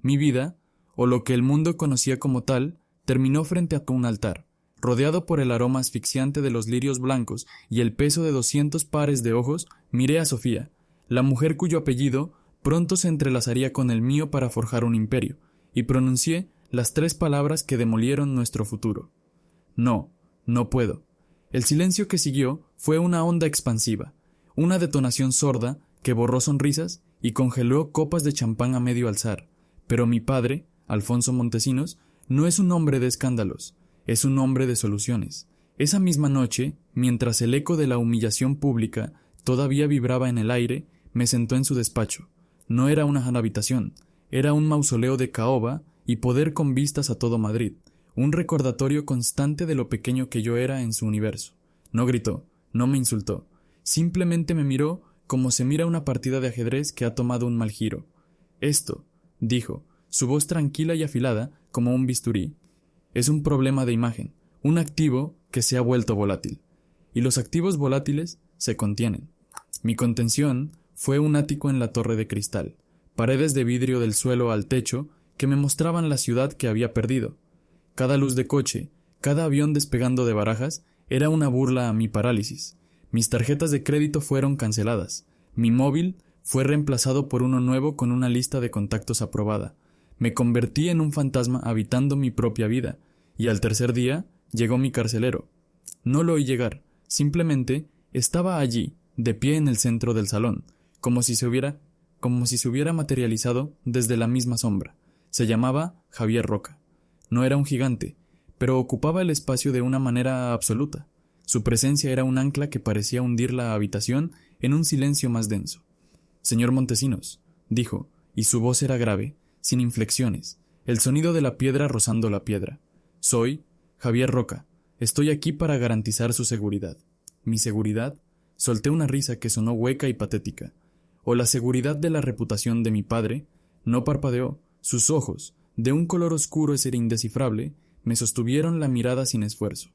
Mi vida, o lo que el mundo conocía como tal, terminó frente a un altar, rodeado por el aroma asfixiante de los lirios blancos y el peso de 200 pares de ojos. Miré a Sofía, la mujer cuyo apellido pronto se entrelazaría con el mío para forjar un imperio, y pronuncié las 3 palabras que demolieron nuestro futuro. No, no puedo. El silencio que siguió fue una onda expansiva, una detonación sorda que borró sonrisas y congeló copas de champán a medio alzar. Pero mi padre, Alfonso Montesinos, no es un hombre de escándalos, es un hombre de soluciones. Esa misma noche, mientras el eco de la humillación pública todavía vibraba en el aire, me sentó en su despacho. No era una habitación, era un mausoleo de caoba y poder con vistas a todo Madrid, un recordatorio constante de lo pequeño que yo era en su universo. No gritó, no me insultó, simplemente me miró como se mira una partida de ajedrez que ha tomado un mal giro. Esto, dijo, su voz tranquila y afilada como un bisturí, es un problema de imagen, un activo que se ha vuelto volátil. Y los activos volátiles se contienen. Mi contención fue un ático en la torre de cristal, paredes de vidrio del suelo al techo que me mostraban la ciudad que había perdido. Cada luz de coche, cada avión despegando de Barajas era una burla a mi parálisis. Mis tarjetas de crédito fueron canceladas. Mi móvil fue reemplazado por uno nuevo con una lista de contactos aprobada. Me convertí en un fantasma habitando mi propia vida, y al tercer día llegó mi carcelero. No lo oí llegar, simplemente estaba allí, de pie en el centro del salón, como si se hubiera materializado desde la misma sombra. Se llamaba Javier Roca. No era un gigante, pero ocupaba el espacio de una manera absoluta. Su presencia era un ancla que parecía hundir la habitación en un silencio más denso. «Señor Montesinos», dijo, y su voz era grave, sin inflexiones, el sonido de la piedra rozando la piedra. «Soy Javier Roca. Estoy aquí para garantizar su seguridad». ¿Mi seguridad? Solté una risa que sonó hueca y patética. ¿O la seguridad de la reputación de mi padre? No parpadeó. Sus ojos, de un color oscuro e indescifrable, me sostuvieron la mirada sin esfuerzo.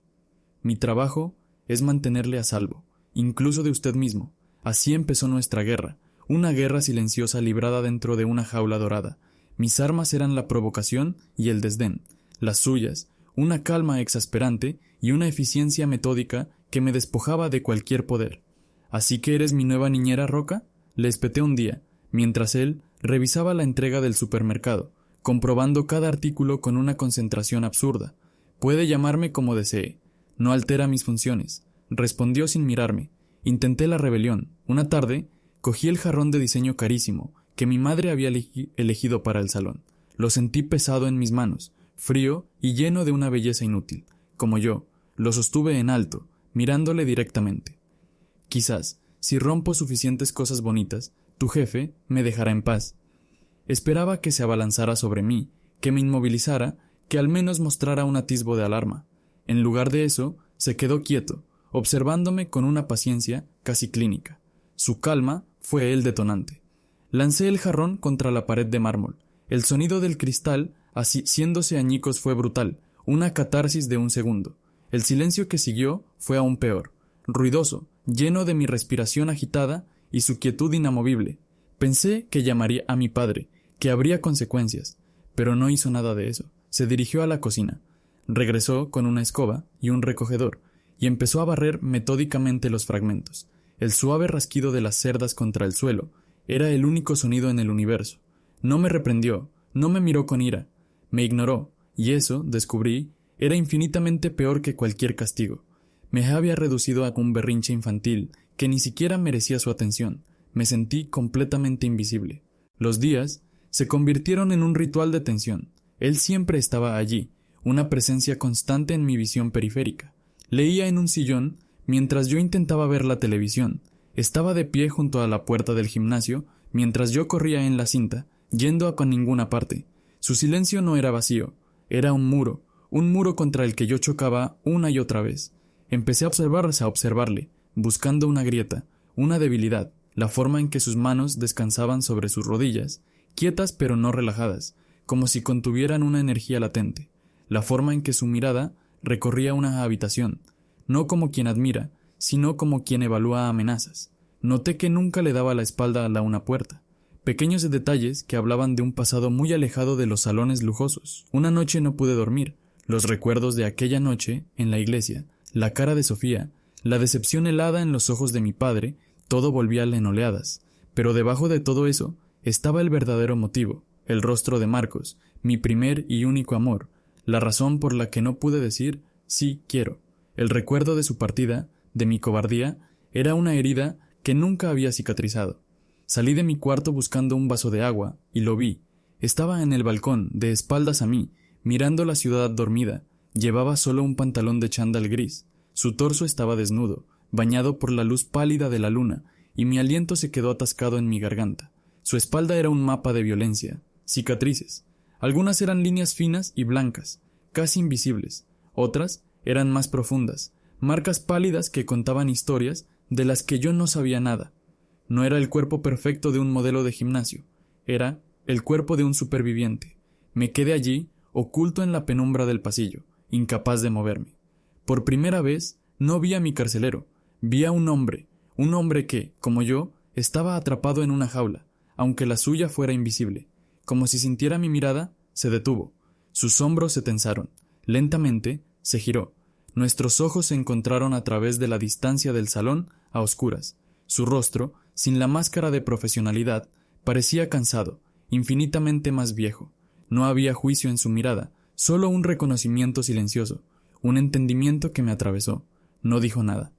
«Mi trabajo es mantenerle a salvo, incluso de usted mismo. Así empezó nuestra guerra, una guerra silenciosa librada dentro de una jaula dorada. Mis armas eran la provocación y el desdén, las suyas, una calma exasperante y una eficiencia metódica que me despojaba de cualquier poder. ¿Así que eres mi nueva niñera, Roca?», le espeté un día, mientras él revisaba la entrega del supermercado, comprobando cada artículo con una concentración absurda. «Puede llamarme como desee. No altera mis funciones», respondió sin mirarme. Intenté la rebelión. Una tarde, cogí el jarrón de diseño carísimo que mi madre había elegido para el salón. Lo sentí pesado en mis manos, frío y lleno de una belleza inútil. Como yo, lo sostuve en alto, mirándole directamente. «Quizás, si rompo suficientes cosas bonitas, tu jefe me dejará en paz». Esperaba que se abalanzara sobre mí, que me inmovilizara, que al menos mostrara un atisbo de alarma. En lugar de eso, se quedó quieto, observándome con una paciencia casi clínica. Su calma fue el detonante. Lancé el jarrón contra la pared de mármol. El sonido del cristal, haciéndose añicos, fue brutal, una catarsis de un segundo. El silencio que siguió fue aún peor, ruidoso, lleno de mi respiración agitada y su quietud inamovible. Pensé que llamaría a mi padre, que habría consecuencias, pero no hizo nada de eso. Se dirigió a la cocina. Regresó con una escoba y un recogedor, y empezó a barrer metódicamente los fragmentos. El suave rasquido de las cerdas contra el suelo era el único sonido en el universo. No me reprendió, no me miró con ira, me ignoró, y eso, descubrí, era infinitamente peor que cualquier castigo. Me había reducido a un berrinche infantil que ni siquiera merecía su atención. Me sentí completamente invisible. Los días se convirtieron en un ritual de tensión. Él siempre estaba allí, una presencia constante en mi visión periférica. Leía en un sillón mientras yo intentaba ver la televisión. Estaba de pie junto a la puerta del gimnasio mientras yo corría en la cinta, yendo a ninguna parte. Su silencio no era vacío, era un muro contra el que yo chocaba una y otra vez. Empecé a observarle, buscando una grieta, una debilidad, la forma en que sus manos descansaban sobre sus rodillas, quietas pero no relajadas, como si contuvieran una energía latente, la forma en que su mirada recorría una habitación, no como quien admira, sino como quien evalúa amenazas. Noté que nunca le daba la espalda a una puerta. pequeños detalles que hablaban de un pasado muy alejado de los salones lujosos. Una noche no pude dormir. Los recuerdos de aquella noche en la iglesia, la cara de Sofía, la decepción helada en los ojos de mi padre, todo volvía en oleadas. Pero debajo de todo eso estaba el verdadero motivo, el rostro de Marcos, mi primer y único amor, la razón por la que no pude decir sí quiero. El recuerdo de su partida, de mi cobardía, era una herida que nunca había cicatrizado. Salí de mi cuarto buscando un vaso de agua, y lo vi. Estaba en el balcón, de espaldas a mí, mirando la ciudad dormida. Llevaba solo un pantalón de chándal gris. Su torso estaba desnudo, bañado por la luz pálida de la luna, y mi aliento se quedó atascado en mi garganta. Su espalda era un mapa de violencia, cicatrices. Algunas eran líneas finas y blancas, casi invisibles. Otras eran más profundas, marcas pálidas que contaban historias de las que yo no sabía nada. No era el cuerpo perfecto de un modelo de gimnasio, era el cuerpo de un superviviente. Me quedé allí, oculto en la penumbra del pasillo, incapaz de moverme. Por primera vez no vi a mi carcelero, vi a un hombre que, como yo, estaba atrapado en una jaula, aunque la suya fuera invisible. Como si sintiera mi mirada, se detuvo. Sus hombros se tensaron. Lentamente, se giró. Nuestros ojos se encontraron a través de la distancia del salón a oscuras. Su rostro, sin la máscara de profesionalidad, parecía cansado, infinitamente más viejo. No había juicio en su mirada, solo un reconocimiento silencioso, un entendimiento que me atravesó. No dijo nada.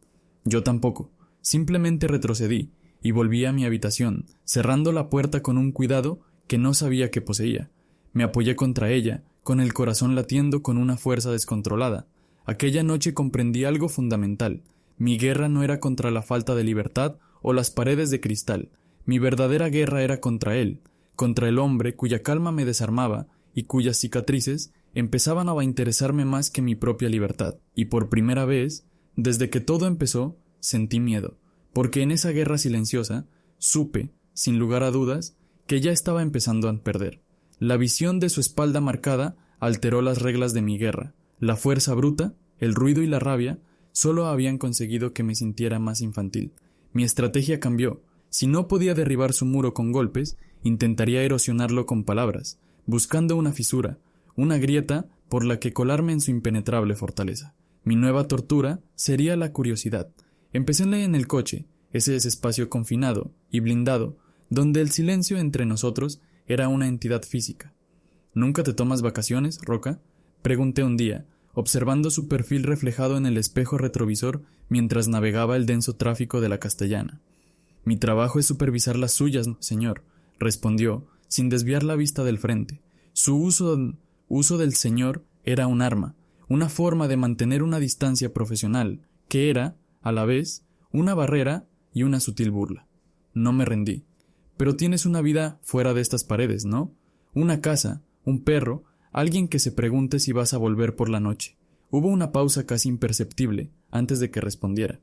Yo tampoco. Simplemente retrocedí y volví a mi habitación, cerrando la puerta con un cuidado que no sabía que poseía. Me apoyé contra ella, con el corazón latiendo con una fuerza descontrolada. Aquella noche comprendí algo fundamental. Mi guerra no era contra la falta de libertad o las paredes de cristal. Mi verdadera guerra era contra él, contra el hombre cuya calma me desarmaba y cuyas cicatrices empezaban a interesarme más que mi propia libertad. Y por primera vez, desde que todo empezó, sentí miedo, porque en esa guerra silenciosa supe, sin lugar a dudas, que ya estaba empezando a perder. La visión de su espalda marcada alteró las reglas de mi guerra. La fuerza bruta, el ruido y la rabia solo habían conseguido que me sintiera más infantil. Mi estrategia cambió. Si no podía derribar su muro con golpes, intentaría erosionarlo con palabras, buscando una fisura, una grieta por la que colarme en su impenetrable fortaleza. Mi nueva tortura sería la curiosidad. Empecé en el coche, ese es espacio confinado y blindado, donde el silencio entre nosotros era una entidad física. ¿Nunca te tomas vacaciones, Roca?, pregunté un día, observando su perfil reflejado en el espejo retrovisor mientras navegaba el denso tráfico de la Castellana. Mi trabajo es supervisar las suyas, señor, respondió, sin desviar la vista del frente. Su uso del señor era un arma, una forma de mantener una distancia profesional, que era, a la vez, una barrera y una sutil burla. No me rendí. Pero tienes una vida fuera de estas paredes, ¿no? Una casa, un perro, alguien que se pregunte si vas a volver por la noche. Hubo una pausa casi imperceptible antes de que respondiera.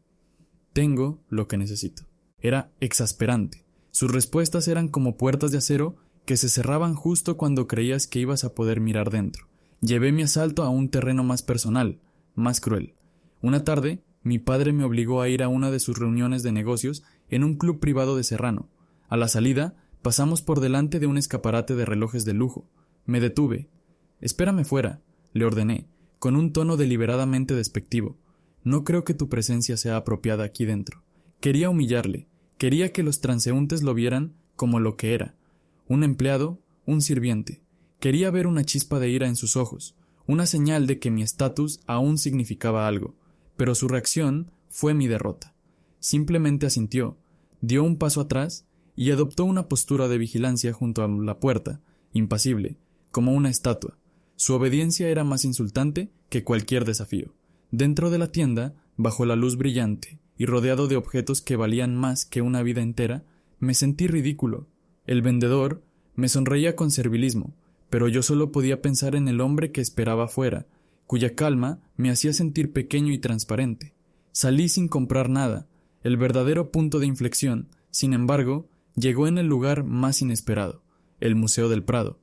Tengo lo que necesito. Era exasperante. Sus respuestas eran como puertas de acero que se cerraban justo cuando creías que ibas a poder mirar dentro. Llevé mi asalto a un terreno más personal, más cruel. Una tarde, mi padre me obligó a ir a una de sus reuniones de negocios en un club privado de Serrano. A la salida, pasamos por delante de un escaparate de relojes de lujo. Me detuve. «Espérame fuera», le ordené, con un tono deliberadamente despectivo. «No creo que tu presencia sea apropiada aquí dentro». Quería humillarle. Quería que los transeúntes lo vieran como lo que era. Un empleado, un sirviente. Quería ver una chispa de ira en sus ojos, una señal de que mi estatus aún significaba algo. Pero su reacción fue mi derrota. Simplemente asintió, dio un paso atrás y adoptó una postura de vigilancia junto a la puerta, impasible, como una estatua. Su obediencia era más insultante que cualquier desafío. Dentro de la tienda, bajo la luz brillante y rodeado de objetos que valían más que una vida entera, me sentí ridículo. El vendedor me sonreía con servilismo, pero yo solo podía pensar en el hombre que esperaba afuera, cuya calma me hacía sentir pequeño y transparente. Salí sin comprar nada. El verdadero punto de inflexión, sin embargo, llegó en el lugar más inesperado, el Museo del Prado.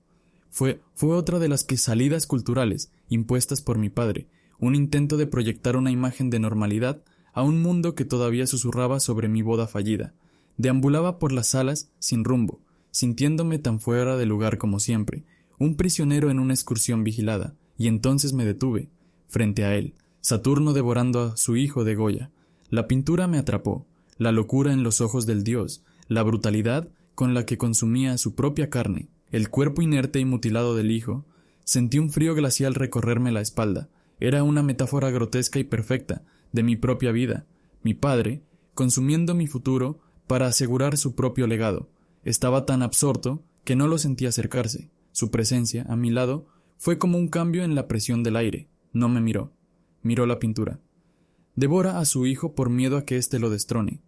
Fue otra de las salidas culturales impuestas por mi padre, un intento de proyectar una imagen de normalidad a un mundo que todavía susurraba sobre mi boda fallida. Deambulaba por las salas sin rumbo, sintiéndome tan fuera de lugar como siempre, un prisionero en una excursión vigilada, y entonces me detuve, frente a él, Saturno devorando a su hijo de Goya. La pintura me atrapó, la locura en los ojos del dios, la brutalidad con la que consumía su propia carne, el cuerpo inerte y mutilado del hijo. Sentí un frío glacial recorrerme la espalda. Era una metáfora grotesca y perfecta de mi propia vida, mi padre, consumiendo mi futuro para asegurar su propio legado. Estaba tan absorto que no lo sentí acercarse. Su presencia, a mi lado, fue como un cambio en la presión del aire. No me miró. Miró la pintura. Devora a su hijo por miedo a que éste lo destrone,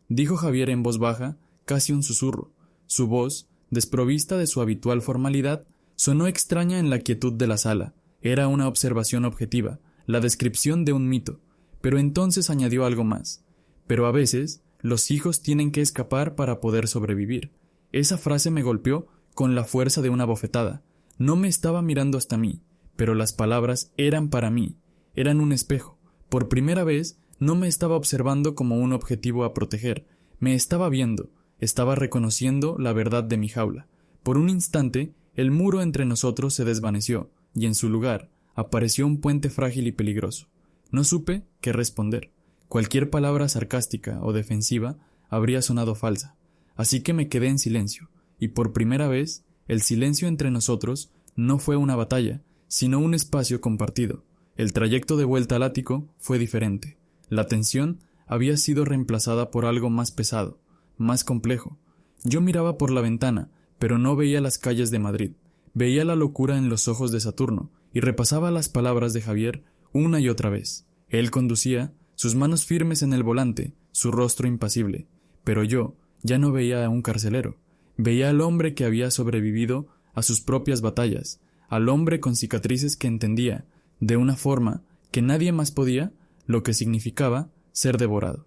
dijo Javier en voz baja, casi un susurro. Su voz, desprovista de su habitual formalidad, sonó extraña en la quietud de la sala. Era una observación objetiva, la descripción de un mito. Pero entonces añadió algo más. Pero a veces, los hijos tienen que escapar para poder sobrevivir. Esa frase me golpeó con la fuerza de una bofetada. No me estaba mirando hasta mí, pero las palabras eran para mí. Eran un espejo. Por primera vez, no me estaba observando como un objetivo a proteger. Me estaba viendo. Estaba reconociendo la verdad de mi jaula. Por un instante, el muro entre nosotros se desvaneció, y en su lugar apareció un puente frágil y peligroso. No supe qué responder. Cualquier palabra sarcástica o defensiva habría sonado falsa. Así que me quedé en silencio, y por primera vez, el silencio entre nosotros no fue una batalla, sino un espacio compartido. El trayecto de vuelta al ático fue diferente. La tensión había sido reemplazada por algo más pesado, más complejo. Yo miraba por la ventana, pero no veía las calles de Madrid. Veía la locura en los ojos de Saturno, y repasaba las palabras de Javier una y otra vez. Él conducía, sus manos firmes en el volante, su rostro impasible. Pero yo ya no veía a un carcelero. Veía al hombre que había sobrevivido a sus propias batallas, al hombre con cicatrices que entendía, de una forma que nadie más podía, lo que significaba ser devorado.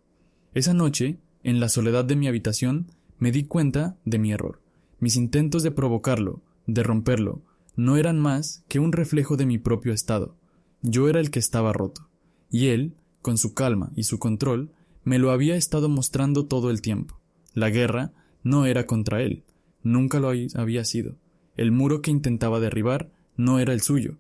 Esa noche, en la soledad de mi habitación, me di cuenta de mi error. Mis intentos de provocarlo, de romperlo, no eran más que un reflejo de mi propio estado. Yo era el que estaba roto, y él, con su calma y su control, me lo había estado mostrando todo el tiempo. La guerra no era contra él, nunca lo había sido. El muro que intentaba derribar no era el suyo,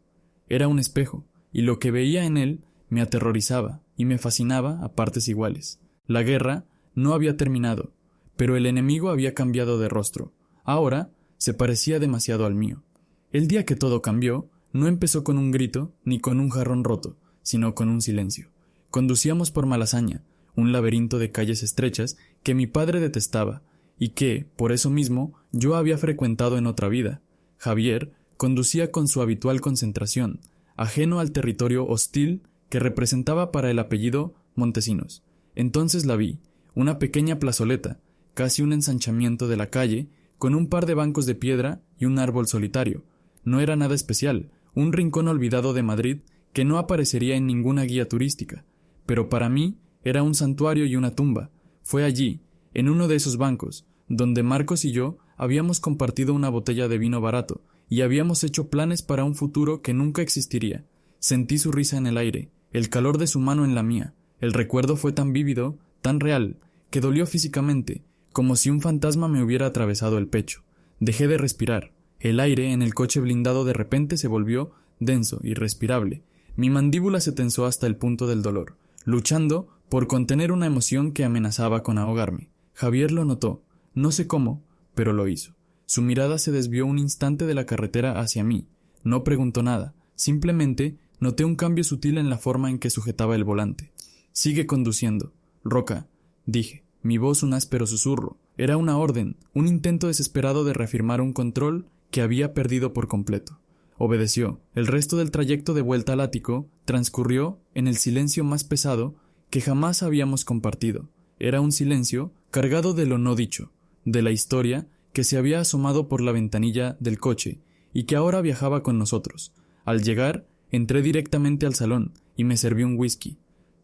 era un espejo, y lo que veía en él me aterrorizaba y me fascinaba a partes iguales. La guerra no había terminado, pero el enemigo había cambiado de rostro. Ahora se parecía demasiado al mío. El día que todo cambió, no empezó con un grito ni con un jarrón roto, sino con un silencio. Conducíamos por Malasaña, un laberinto de calles estrechas que mi padre detestaba y que, por eso mismo, yo había frecuentado en otra vida. Javier conducía con su habitual concentración, ajeno al territorio hostil que representaba para el apellido Montesinos. Entonces la vi, una pequeña plazoleta, casi un ensanchamiento de la calle, con un par de bancos de piedra y un árbol solitario. No era nada especial, un rincón olvidado de Madrid que no aparecería en ninguna guía turística, pero para mí era un santuario y una tumba. Fue allí, en uno de esos bancos, donde Marcos y yo habíamos compartido una botella de vino barato y habíamos hecho planes para un futuro que nunca existiría. Sentí su risa en el aire, el calor de su mano en la mía. El recuerdo fue tan vívido, tan real, que dolió físicamente, como si un fantasma me hubiera atravesado el pecho. Dejé de respirar. El aire en el coche blindado de repente se volvió denso, irrespirable. Mi mandíbula se tensó hasta el punto del dolor, luchando por contener una emoción que amenazaba con ahogarme. Javier lo notó, no sé cómo, pero lo hizo. Su mirada se desvió un instante de la carretera hacia mí. No preguntó nada, simplemente noté un cambio sutil en la forma en que sujetaba el volante. «Sigue conduciendo, Roca», dije, mi voz un áspero susurro. Era una orden, un intento desesperado de reafirmar un control que había perdido por completo. Obedeció. El resto del trayecto de vuelta al ático transcurrió en el silencio más pesado que jamás habíamos compartido. Era un silencio cargado de lo no dicho, de la historia que se había asomado por la ventanilla del coche y que ahora viajaba con nosotros. Al llegar, entré directamente al salón y me serví un whisky.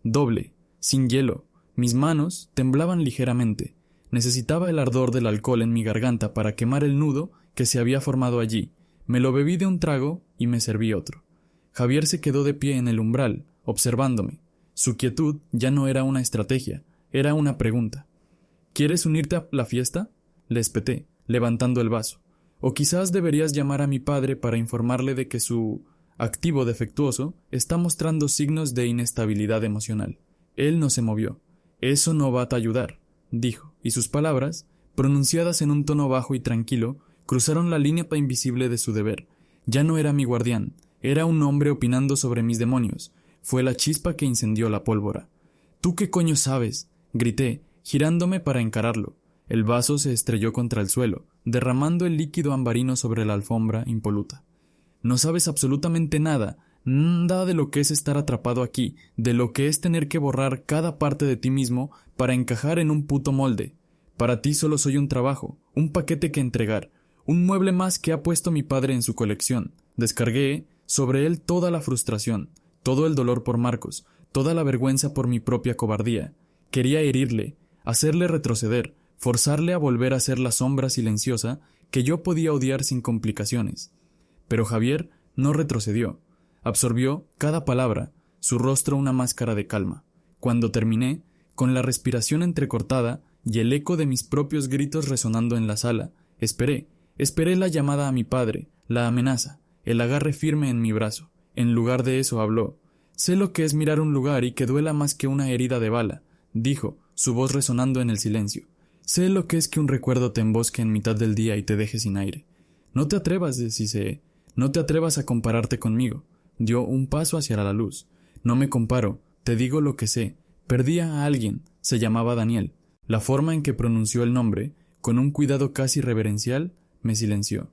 Doble, sin hielo. Mis manos temblaban ligeramente. Necesitaba el ardor del alcohol en mi garganta para quemar el nudo que se había formado allí. Me lo bebí de un trago y me serví otro. Javier se quedó de pie en el umbral, observándome. Su quietud ya no era una estrategia, era una pregunta. «¿Quieres unirte a la fiesta?», le espeté. levantando el vaso. O quizás deberías llamar a mi padre para informarle de que su activo defectuoso está mostrando signos de inestabilidad emocional. Él no se movió. Eso no va a ayudar, dijo, y sus palabras, pronunciadas en un tono bajo y tranquilo, cruzaron la línea invisible de su deber. Ya no era mi guardián, era un hombre opinando sobre mis demonios. Fue la chispa que incendió la pólvora. ¿Tú qué coño sabes?, grité, girándome para encararlo. El vaso se estrelló contra el suelo, derramando el líquido ambarino sobre la alfombra impoluta. No sabes absolutamente nada, nada de lo que es estar atrapado aquí, de lo que es tener que borrar cada parte de ti mismo para encajar en un puto molde. Para ti solo soy un trabajo, un paquete que entregar, un mueble más que ha puesto mi padre en su colección. Descargué sobre él toda la frustración, todo el dolor por Marcos, toda la vergüenza por mi propia cobardía. Quería herirle, hacerle retroceder, forzarle a volver a ser la sombra silenciosa que yo podía odiar sin complicaciones. Pero Javier no retrocedió. Absorbió cada palabra, su rostro una máscara de calma. Cuando terminé, con la respiración entrecortada y el eco de mis propios gritos resonando en la sala, esperé la llamada a mi padre, la amenaza, el agarre firme en mi brazo. En lugar de eso habló. Sé lo que es mirar un lugar y que duela más que una herida de bala, dijo, su voz resonando en el silencio. Sé lo que es que un recuerdo te embosque en mitad del día y te deje sin aire. No te atrevas, deshice, no te atrevas a compararte conmigo. Dio un paso hacia la luz. No me comparo, te digo lo que sé. Perdí a alguien, se llamaba Daniel. La forma en que pronunció el nombre, con un cuidado casi reverencial, me silenció.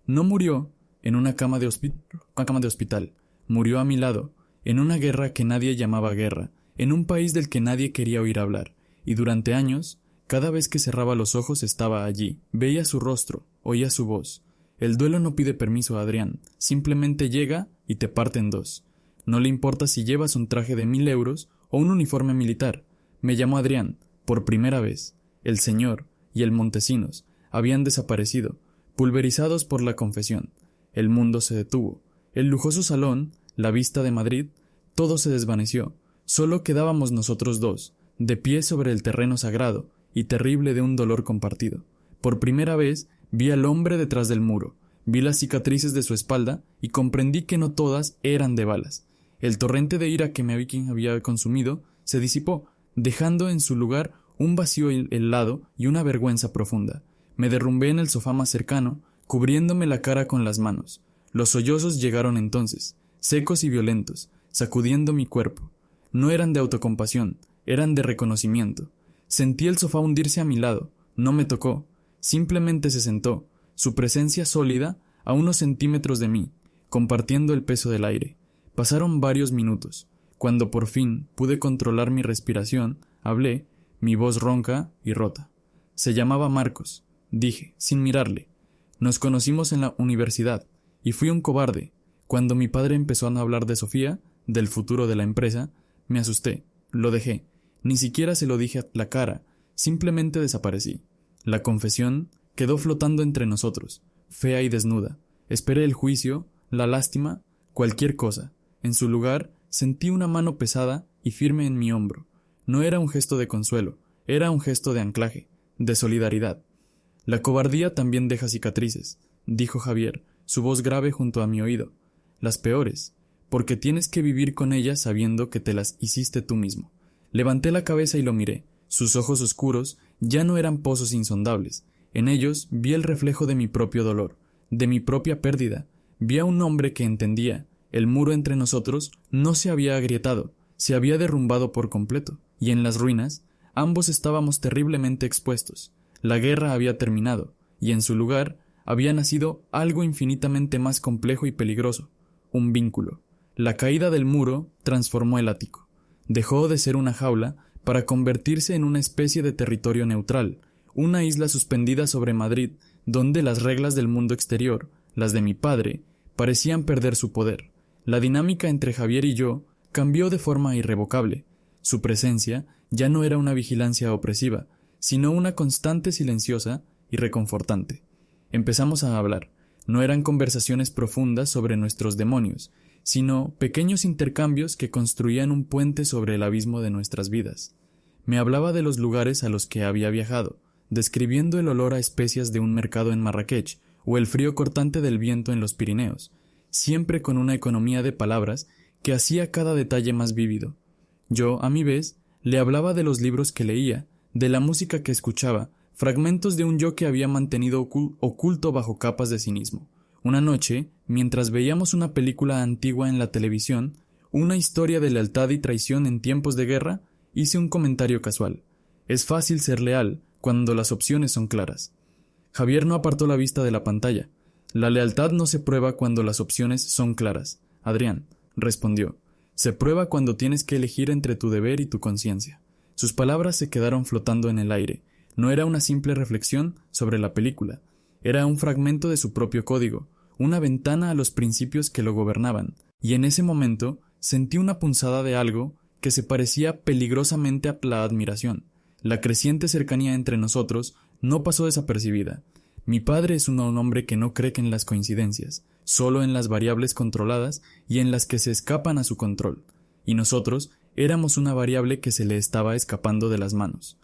No murió en una cama de hospital. Murió a mi lado, en una guerra que nadie llamaba guerra, en un país del que nadie quería oír hablar. Y durante años, cada vez que cerraba los ojos estaba allí. Veía su rostro, oía su voz. El duelo no pide permiso a Adrián, simplemente llega y te parte en dos. No le importa si llevas un traje de 1000 euros o un uniforme militar. Me llamó Adrián, por primera vez. El señor y el Montesinos habían desaparecido, pulverizados por la confesión. El mundo se detuvo. El lujoso salón, la vista de Madrid, todo se desvaneció. Solo quedábamos nosotros dos, de pie sobre el terreno sagrado y terrible de un dolor compartido. Por primera vez vi al hombre detrás del muro, vi las cicatrices de su espalda y comprendí que no todas eran de balas. El torrente de ira que me había consumido se disipó, dejando en su lugar un vacío helado y una vergüenza profunda. Me derrumbé en el sofá más cercano, cubriéndome la cara con las manos. Los sollozos llegaron entonces, secos y violentos, sacudiendo mi cuerpo. No eran de autocompasión, eran de reconocimiento. Sentí el sofá hundirse a mi lado, no me tocó, simplemente se sentó, su presencia sólida a unos centímetros de mí, compartiendo el peso del aire. Pasaron varios minutos. Cuando por fin pude controlar mi respiración, hablé, mi voz ronca y rota. Se llamaba Marcos, dije, sin mirarle. Nos conocimos en la universidad, y fui un cobarde. Cuando mi padre empezó a hablar de Sofía, del futuro de la empresa, me asusté, lo dejé. Ni siquiera se lo dije a la cara, simplemente desaparecí. La confesión quedó flotando entre nosotros, fea y desnuda. Esperé el juicio, la lástima, cualquier cosa. En su lugar, sentí una mano pesada y firme en mi hombro. No era un gesto de consuelo, era un gesto de anclaje, de solidaridad. La cobardía también deja cicatrices, dijo Javier, su voz grave junto a mi oído. Las peores, porque tienes que vivir con ellas sabiendo que te las hiciste tú mismo. Levanté la cabeza y lo miré. Sus ojos oscuros ya no eran pozos insondables. En ellos vi el reflejo de mi propio dolor, de mi propia pérdida. Vi a un hombre que entendía. El muro entre nosotros no se había agrietado, se había derrumbado por completo, y en las ruinas ambos estábamos terriblemente expuestos. La guerra había terminado, y en su lugar había nacido algo infinitamente más complejo y peligroso, un vínculo. La caída del muro transformó el ático. Dejó de ser una jaula para convertirse en una especie de territorio neutral, una isla suspendida sobre Madrid, donde las reglas del mundo exterior, las de mi padre, parecían perder su poder. La dinámica entre Javier y yo cambió de forma irrevocable. Su presencia ya no era una vigilancia opresiva, sino una constante silenciosa y reconfortante. Empezamos a hablar. No eran conversaciones profundas sobre nuestros demonios, sino pequeños intercambios que construían un puente sobre el abismo de nuestras vidas. Me hablaba de los lugares a los que había viajado, describiendo el olor a especias de un mercado en Marrakech o el frío cortante del viento en los Pirineos, siempre con una economía de palabras que hacía cada detalle más vívido. Yo, a mi vez, le hablaba de los libros que leía, de la música que escuchaba, fragmentos de un yo que había mantenido oculto bajo capas de cinismo. Una noche, mientras veíamos una película antigua en la televisión, una historia de lealtad y traición en tiempos de guerra, hice un comentario casual. Es fácil ser leal cuando las opciones son claras. Javier no apartó la vista de la pantalla. La lealtad no se prueba cuando las opciones son claras, Adrián, respondió. Se prueba cuando tienes que elegir entre tu deber y tu conciencia. Sus palabras se quedaron flotando en el aire. No era una simple reflexión sobre la película. Era un fragmento de su propio código, una ventana a los principios que lo gobernaban. Y en ese momento sentí una punzada de algo que se parecía peligrosamente a la admiración. La creciente cercanía entre nosotros no pasó desapercibida. Mi padre es un hombre que no cree en las coincidencias, solo en las variables controladas y en las que se escapan a su control. Y nosotros éramos una variable que se le estaba escapando de las manos.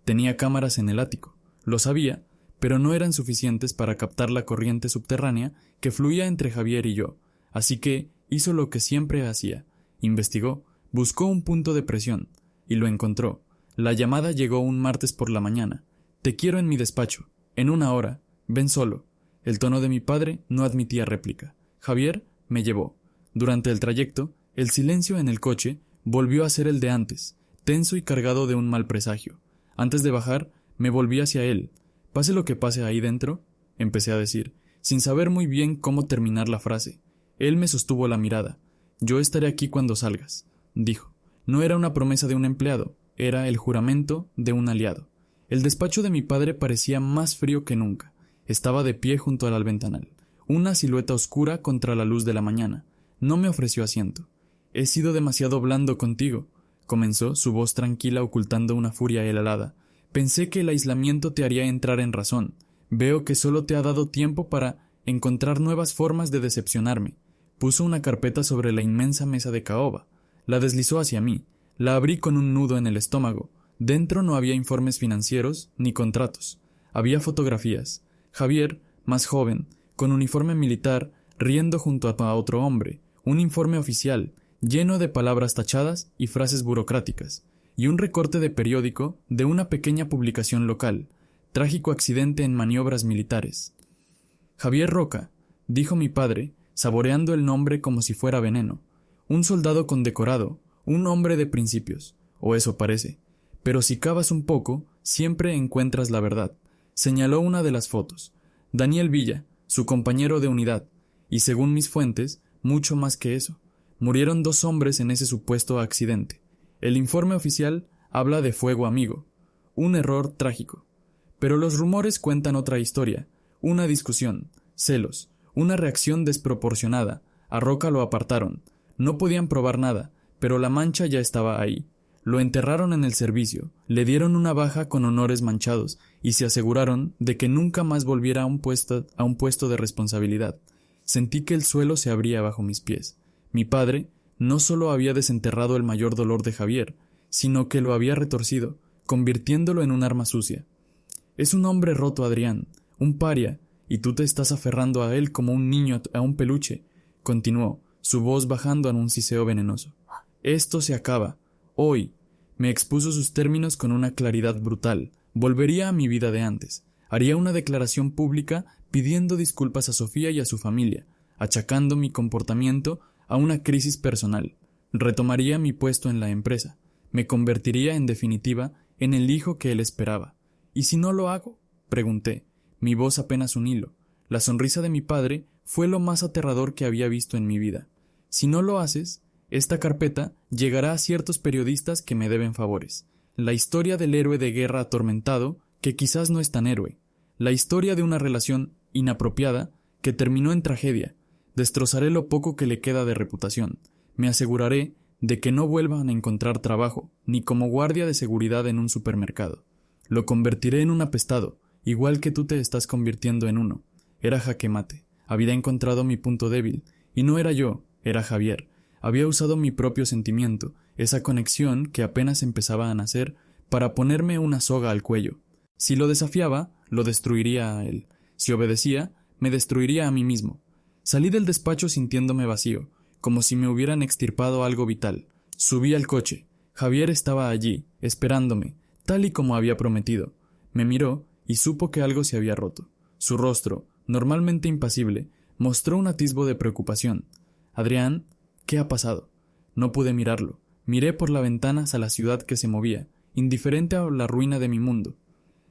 Tenía cámaras en el ático, lo sabía, pero no eran suficientes para captar la corriente subterránea que fluía entre Javier y yo, así que hizo lo que siempre hacía, investigó, buscó un punto de presión, y lo encontró. La llamada llegó un martes por la mañana. Te quiero en mi despacho, en 1 hora, ven solo. El tono de mi padre no admitía réplica. Javier me llevó. Durante el trayecto, el silencio en el coche volvió a ser el de antes, tenso y cargado de un mal presagio. Antes de bajar, me volví hacia él. Pase lo que pase ahí dentro, empecé a decir, sin saber muy bien cómo terminar la frase. Él me sostuvo la mirada. Yo estaré aquí cuando salgas, dijo. No era una promesa de un empleado, era el juramento de un aliado. El despacho de mi padre parecía más frío que nunca. Estaba de pie junto al ventanal, una silueta oscura contra la luz de la mañana. No me ofreció asiento. He sido demasiado blando contigo, comenzó, su voz tranquila ocultando una furia helada. Pensé que el aislamiento te haría entrar en razón. Veo que solo te ha dado tiempo para encontrar nuevas formas de decepcionarme. Puso una carpeta sobre la inmensa mesa de caoba. La deslizó hacia mí. La abrí con un nudo en el estómago. Dentro no había informes financieros ni contratos. Había fotografías. Javier, más joven, con uniforme militar, riendo junto a otro hombre. Un informe oficial, lleno de palabras tachadas y frases burocráticas. Y un recorte de periódico de una pequeña publicación local. Trágico accidente en maniobras militares. Javier Roca, dijo mi padre, saboreando el nombre como si fuera veneno. Un soldado condecorado, un hombre de principios, o eso parece. Pero si cavas un poco, siempre encuentras la verdad. Señaló una de las fotos. Daniel Villa, su compañero de unidad, y según mis fuentes, mucho más que eso. Murieron 2 hombres en ese supuesto accidente. El informe oficial habla de fuego amigo. Un error trágico. Pero los rumores cuentan otra historia. Una discusión, celos, una reacción desproporcionada. A Roca lo apartaron. No podían probar nada, pero la mancha ya estaba ahí. Lo enterraron en el servicio, le dieron una baja con honores manchados y se aseguraron de que nunca más volviera a un puesto de responsabilidad. Sentí que el suelo se abría bajo mis pies. Mi padre no solo había desenterrado el mayor dolor de Javier, sino que lo había retorcido, convirtiéndolo en un arma sucia. Es un hombre roto, Adrián, un paria, y tú te estás aferrando a él como un niño a un peluche, continuó, su voz bajando en un siseo venenoso. Esto se acaba. Hoy. Me expuso sus términos con una claridad brutal. Volvería a mi vida de antes. Haría una declaración pública pidiendo disculpas a Sofía y a su familia, achacando mi comportamiento a una crisis personal. Retomaría mi puesto en la empresa. Me convertiría, en definitiva, en el hijo que él esperaba. ¿Y si no lo hago?, pregunté, mi voz apenas un hilo. La sonrisa de mi padre fue lo más aterrador que había visto en mi vida. Si no lo haces, esta carpeta llegará a ciertos periodistas que me deben favores. La historia del héroe de guerra atormentado, que quizás no es tan héroe. La historia de una relación inapropiada que terminó en tragedia. Destrozaré lo poco que le queda de reputación. Me aseguraré de que no vuelvan a encontrar trabajo, ni como guardia de seguridad en un supermercado. Lo convertiré en un apestado, igual que tú te estás convirtiendo en uno. Era jaque mate. Había encontrado mi punto débil, y no era yo, era Javier. Había usado mi propio sentimiento, esa conexión que apenas empezaba a nacer, para ponerme una soga al cuello. Si lo desafiaba, lo destruiría a él. Si obedecía, me destruiría a mí mismo. Salí del despacho sintiéndome vacío, como si me hubieran extirpado algo vital. Subí al coche. Javier estaba allí, esperándome, tal y como había prometido. Me miró y supo que algo se había roto. Su rostro, normalmente impasible, mostró un atisbo de preocupación. «Adrián, ¿qué ha pasado?» No pude mirarlo. Miré por la ventana hacia la ciudad que se movía, indiferente a la ruina de mi mundo.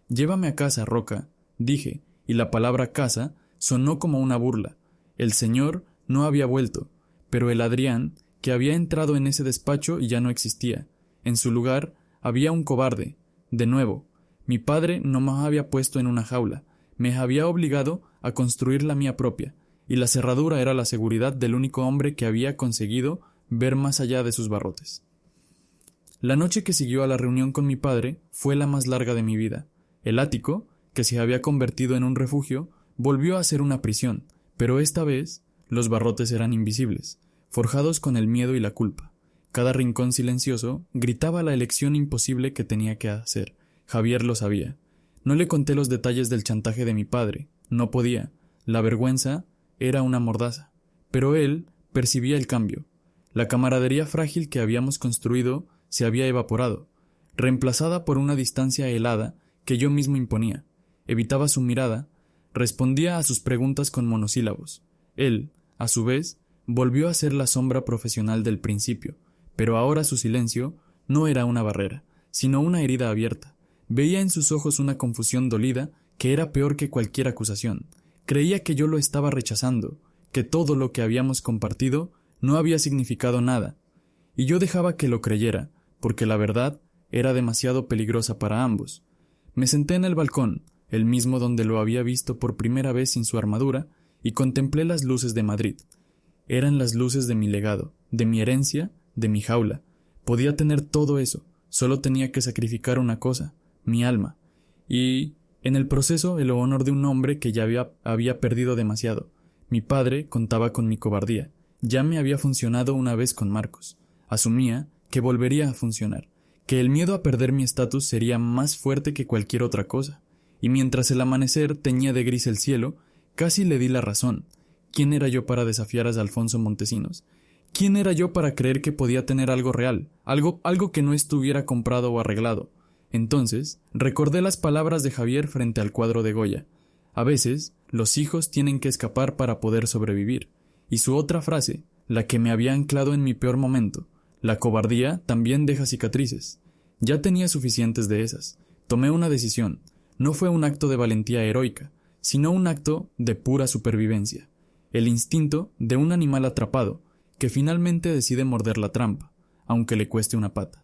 «Llévame a casa, Roca», dije, y la palabra casa sonó como una burla. El señor no había vuelto, pero el Adrián, que había entrado en ese despacho, ya no existía. En su lugar había un cobarde. De nuevo, mi padre no me había puesto en una jaula, me había obligado a construir la mía propia, y la cerradura era la seguridad del único hombre que había conseguido ver más allá de sus barrotes. La noche que siguió a la reunión con mi padre fue la más larga de mi vida. El ático, que se había convertido en un refugio, volvió a ser una prisión, pero esta vez los barrotes eran invisibles, forjados con el miedo y la culpa. Cada rincón silencioso gritaba la elección imposible que tenía que hacer. Javier lo sabía. No le conté los detalles del chantaje de mi padre. No podía. La vergüenza era una mordaza. Pero él percibía el cambio. La camaradería frágil que habíamos construido se había evaporado, reemplazada por una distancia helada que yo mismo imponía. Evitaba su mirada, respondía a sus preguntas con monosílabos. Él, a su vez, volvió a ser la sombra profesional del principio, pero ahora su silencio no era una barrera, sino una herida abierta. Veía en sus ojos una confusión dolida que era peor que cualquier acusación. Creía que yo lo estaba rechazando, que todo lo que habíamos compartido no había significado nada, y yo dejaba que lo creyera, porque la verdad era demasiado peligrosa para ambos. Me senté en el balcón, el mismo donde lo había visto por primera vez sin su armadura, y contemplé las luces de Madrid. Eran las luces de mi legado, de mi herencia, de mi jaula. Podía tener todo eso, solo tenía que sacrificar una cosa, mi alma, y, en el proceso, el honor de un hombre que ya había perdido demasiado. Mi padre contaba con mi cobardía. Ya me había funcionado una vez con Marcos. Asumía que volvería a funcionar, que el miedo a perder mi estatus sería más fuerte que cualquier otra cosa. Y mientras el amanecer teñía de gris el cielo, casi le di la razón. ¿Quién era yo para desafiar a Alfonso Montesinos? ¿Quién era yo para creer que podía tener algo real, algo que no estuviera comprado o arreglado? Entonces, recordé las palabras de Javier frente al cuadro de Goya. A veces, los hijos tienen que escapar para poder sobrevivir. Y su otra frase, la que me había anclado en mi peor momento: la cobardía también deja cicatrices. Ya tenía suficientes de esas. Tomé una decisión. No fue un acto de valentía heroica, sino un acto de pura supervivencia. El instinto de un animal atrapado, que finalmente decide morder la trampa, aunque le cueste una pata.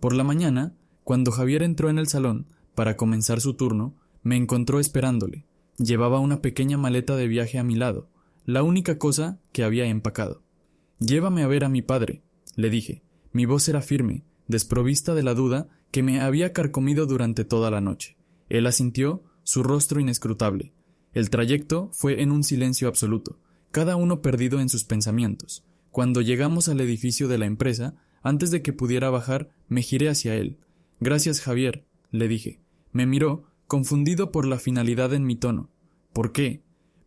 Por la mañana, cuando Javier entró en el salón para comenzar su turno, me encontró esperándole. Llevaba una pequeña maleta de viaje a mi lado, la única cosa que había empacado. «Llévame a ver a mi padre», le dije. Mi voz era firme, desprovista de la duda que me había carcomido durante toda la noche. Él asintió, su rostro inescrutable. El trayecto fue en un silencio absoluto, cada uno perdido en sus pensamientos. Cuando llegamos al edificio de la empresa, antes de que pudiera bajar, me giré hacia él. «Gracias, Javier», le dije. Me miró, confundido por la finalidad en mi tono. «¿Por qué?»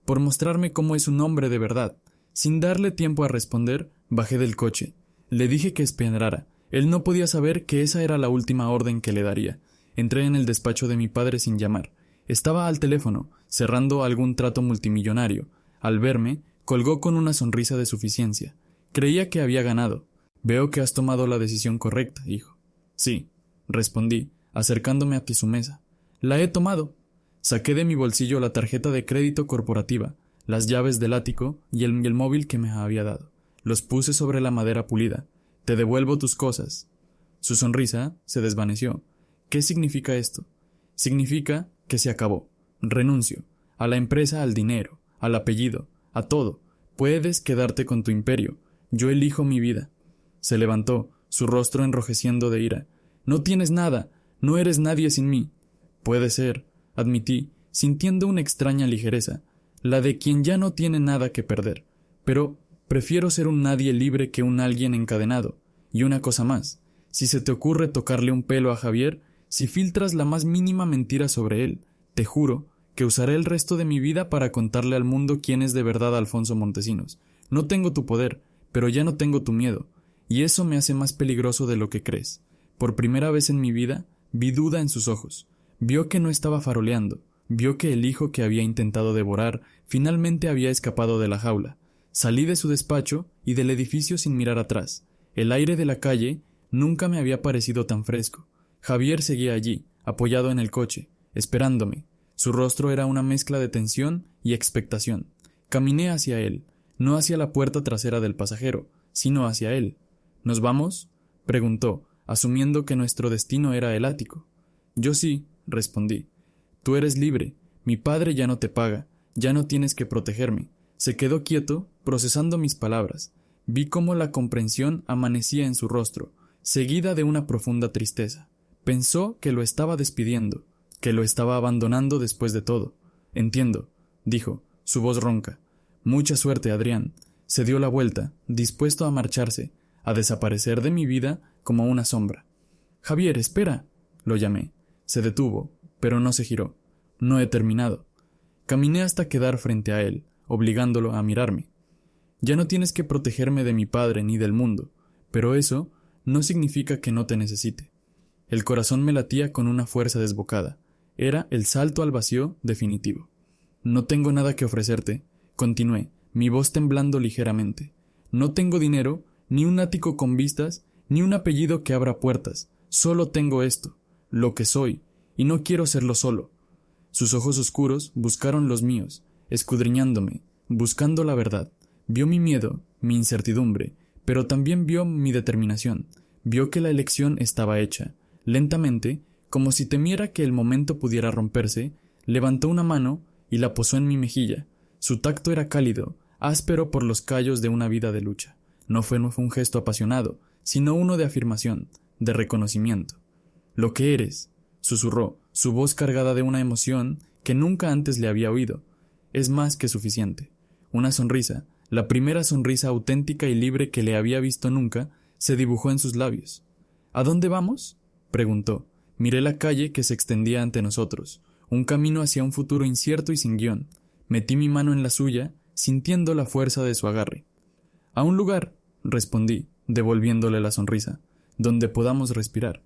«Por mostrarme cómo es un hombre de verdad». Sin darle tiempo a responder, bajé del coche. Le dije que esperara. Él no podía saber que esa era la última orden que le daría. Entré en el despacho de mi padre sin llamar. Estaba al teléfono, cerrando algún trato multimillonario. Al verme, colgó con una sonrisa de suficiencia. Creía que había ganado. «Veo que has tomado la decisión correcta, hijo». «Sí», respondí, acercándome hacia su mesa. «La he tomado». Saqué de mi bolsillo la tarjeta de crédito corporativa, las llaves del ático y el móvil que me había dado. Los puse sobre la madera pulida. «Te devuelvo tus cosas». Su sonrisa se desvaneció. «¿Qué significa esto?» «Significa que se acabó. Renuncio. A la empresa, al dinero, al apellido, a todo. Puedes quedarte con tu imperio. Yo elijo mi vida». Se levantó, su rostro enrojeciendo de ira. «No tienes nada. No eres nadie sin mí». «Puede ser», admití, sintiendo una extraña ligereza, la de quien ya no tiene nada que perder. «Pero prefiero ser un nadie libre que un alguien encadenado. Y una cosa más. Si se te ocurre tocarle un pelo a Javier, Si filtras la más mínima mentira sobre él, te juro que usaré el resto de mi vida para contarle al mundo quién es de verdad Alfonso Montesinos. No tengo tu poder, pero ya no tengo tu miedo, y eso me hace más peligroso de lo que crees. Por primera vez en mi vida, vi duda en sus ojos. Vio que no estaba faroleando, vio que el hijo que había intentado devorar finalmente había escapado de la jaula. Salí de su despacho y del edificio sin mirar atrás. El aire de la calle nunca me había parecido tan fresco. Javier seguía allí, apoyado en el coche, esperándome. Su rostro era una mezcla de tensión y expectación. Caminé hacia él, no hacia la puerta trasera del pasajero, sino hacia él. ¿Nos vamos?, preguntó, asumiendo que nuestro destino era el ático. Yo sí, respondí. Tú eres libre, mi padre ya no te paga, ya no tienes que protegerme. Se quedó quieto, procesando mis palabras. Vi cómo la comprensión amanecía en su rostro, seguida de una profunda tristeza. Pensó que lo estaba despidiendo, que lo estaba abandonando después de todo. Entiendo, dijo, su voz ronca. Mucha suerte, Adrián. Se dio la vuelta, dispuesto a marcharse, a desaparecer de mi vida como una sombra. Javier, espera, lo llamé. Se detuvo, pero no se giró. No he terminado. Caminé hasta quedar frente a él, obligándolo a mirarme. Ya no tienes que protegerme de mi padre ni del mundo, pero eso no significa que no te necesite. El corazón me latía con una fuerza desbocada. Era el salto al vacío definitivo. No tengo nada que ofrecerte, continué, mi voz temblando ligeramente. No tengo dinero, ni un ático con vistas, ni un apellido que abra puertas. Solo tengo esto, lo que soy, y no quiero serlo solo. Sus ojos oscuros buscaron los míos, escudriñándome, buscando la verdad. Vio mi miedo, mi incertidumbre, pero también vio mi determinación. Vio que la elección estaba hecha. Lentamente, como si temiera que el momento pudiera romperse, levantó una mano y la posó en mi mejilla. Su tacto era cálido, áspero por los callos de una vida de lucha. No fue un gesto apasionado, sino uno de afirmación, de reconocimiento. «Lo que eres», susurró, su voz cargada de una emoción que nunca antes le había oído. «Es más que suficiente». Una sonrisa, la primera sonrisa auténtica y libre que le había visto nunca, se dibujó en sus labios. «¿A dónde vamos?», preguntó. Miré la calle que se extendía ante nosotros, un camino hacia un futuro incierto y sin guión. Metí mi mano en la suya, sintiendo la fuerza de su agarre. «A un lugar», respondí, devolviéndole la sonrisa, «donde podamos respirar».